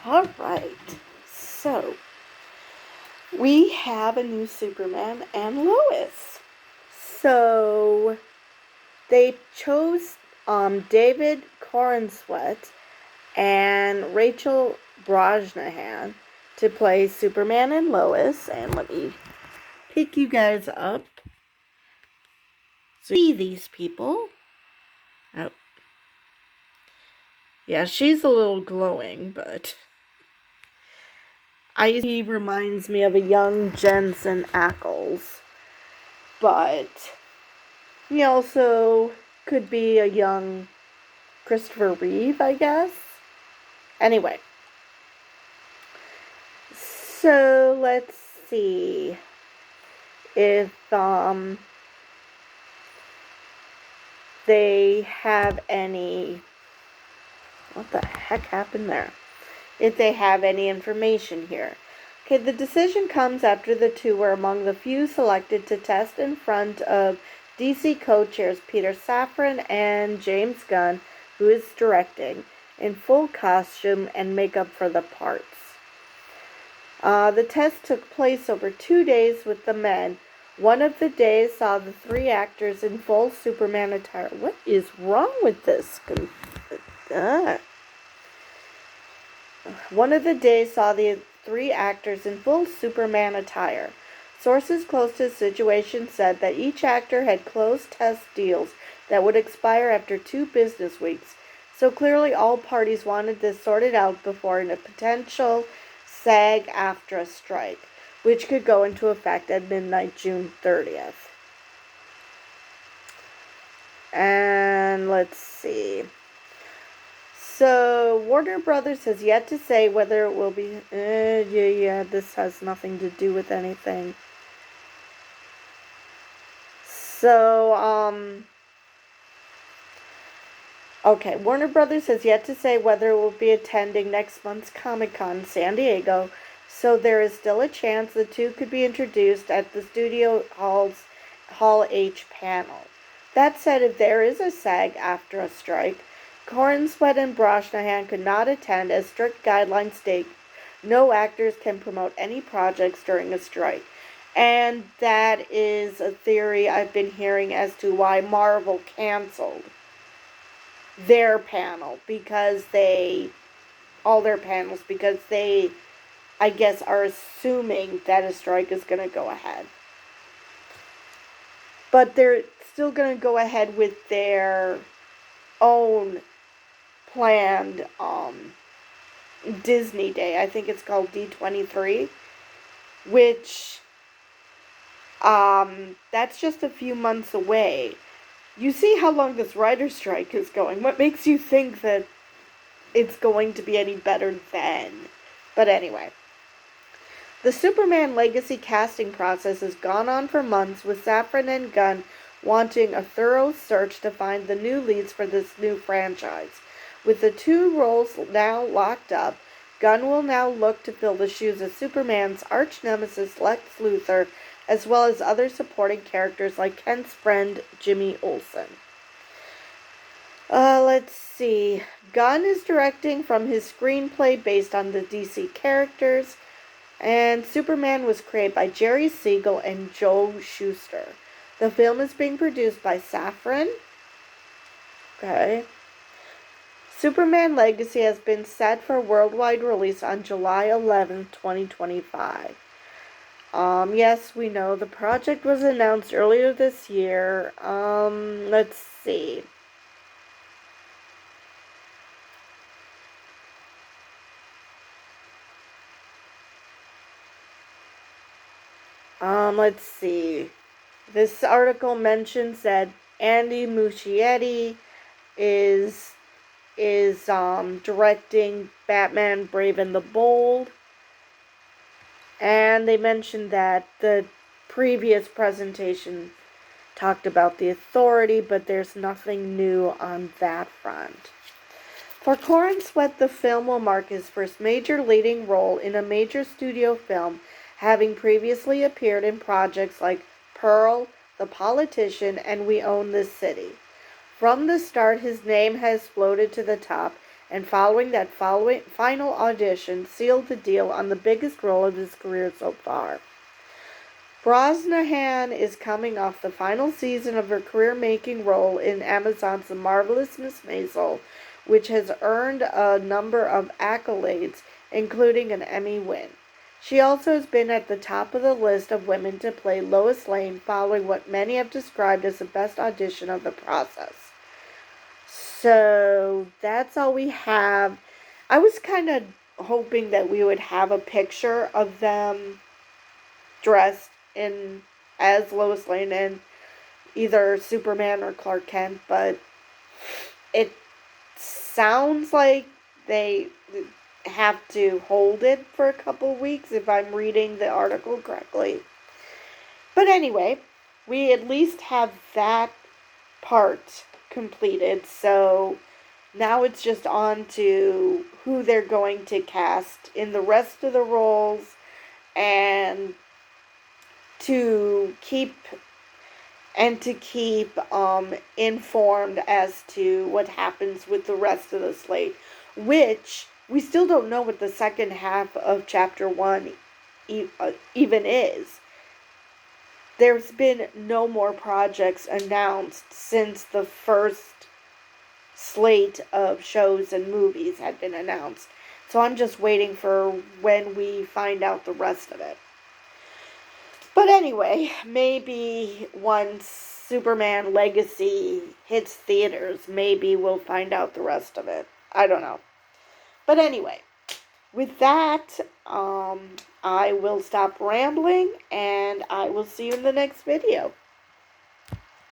All right. So, we have a new Superman and Lois. So, they chose David Corenswet and Rachel Brosnahan to play Superman and Lois. And let me pick you guys up. So, see these people. Oh. Yeah, she's a little glowing, but he reminds me of a young Jensen Ackles. But he also could be a young Christopher Reeve, I guess. Anyway. So let's see if they have any. What the heck happened there? If they have any information here. Okay, the decision comes after the two were among the few selected to test in front of DC co-chairs Peter Safran and James Gunn, who is directing, in full costume and makeup for the parts. The test took place over 2 days with the men. One of the days saw the three actors in full Superman attire. What is wrong with this? One of the days saw the three actors in full Superman attire. Sources close to the situation said that each actor had closed test deals that would expire after 2 business weeks. So clearly all parties wanted this sorted out before a potential SAG-AFTRA strike, which could go into effect at midnight June 30th. And let's see. So, Warner Brothers has yet to say whether it will be... this has nothing to do with anything. So, okay, Warner Brothers has yet to say whether it will be attending next month's Comic-Con in San Diego, so there is still a chance the two could be introduced at the Studio Hall H panel. That said, if there is a SAG-AFTRA strike, Corenswet and Brosnahan could not attend as strict guidelines state no actors can promote any projects during a strike. And that is a theory I've been hearing as to why Marvel canceled their panel, because all their panels, because they, I guess, are assuming that a strike is going to go ahead. But they're still going to go ahead with their own planned Disney Day. I think it's called D23, which that's just a few months away. You see how long this writer's strike is going. What makes you think that it's going to be any better then? But anyway. The Superman Legacy casting process has gone on for months, with Safran and Gunn wanting a thorough search to find the new leads for this new franchise. With the two roles now locked up, Gunn will now look to fill the shoes of Superman's arch-nemesis Lex Luthor, as well as other supporting characters like Kent's friend Jimmy Olsen. Let's see. Gunn is directing from his screenplay based on the DC characters, and Superman was created by Jerry Siegel and Joe Shuster. The film is being produced by Safran. Okay. Superman Legacy has been set for worldwide release on July 11, 2025. Yes, we know the project was announced earlier this year. Let's see. Let's see. This article mentions that Andy Muschietti is directing Batman Brave and the Bold. And they mentioned that the previous presentation talked about the Authority, but there's nothing new on that front. For Corenswet, the film will mark his first major leading role in a major studio film, having previously appeared in projects like Pearl, The Politician, and We Own This City. From the start, his name has floated to the top, and following that final audition, sealed the deal on the biggest role of his career so far. Brosnahan is coming off the final season of her career-making role in Amazon's The Marvelous Miss Maisel, which has earned a number of accolades, including an Emmy win. She also has been at the top of the list of women to play Lois Lane, following what many have described as the best audition of the process. So that's all we have. I was kind of hoping that we would have a picture of them dressed in as Lois Lane and either Superman or Clark Kent, but it sounds like they have to hold it for a couple weeks if I'm reading the article correctly. But anyway, we at least have that part completed, so now it's just on to who they're going to cast in the rest of the roles and to keep informed as to what happens with the rest of the slate, which we still don't know what the second half of chapter 1 even is. There's been no more projects announced since the first slate of shows and movies had been announced. So I'm just waiting for when we find out the rest of it. But anyway, maybe once Superman Legacy hits theaters, maybe we'll find out the rest of it. I don't know. But anyway, with that, I will stop rambling and I will see you in the next video.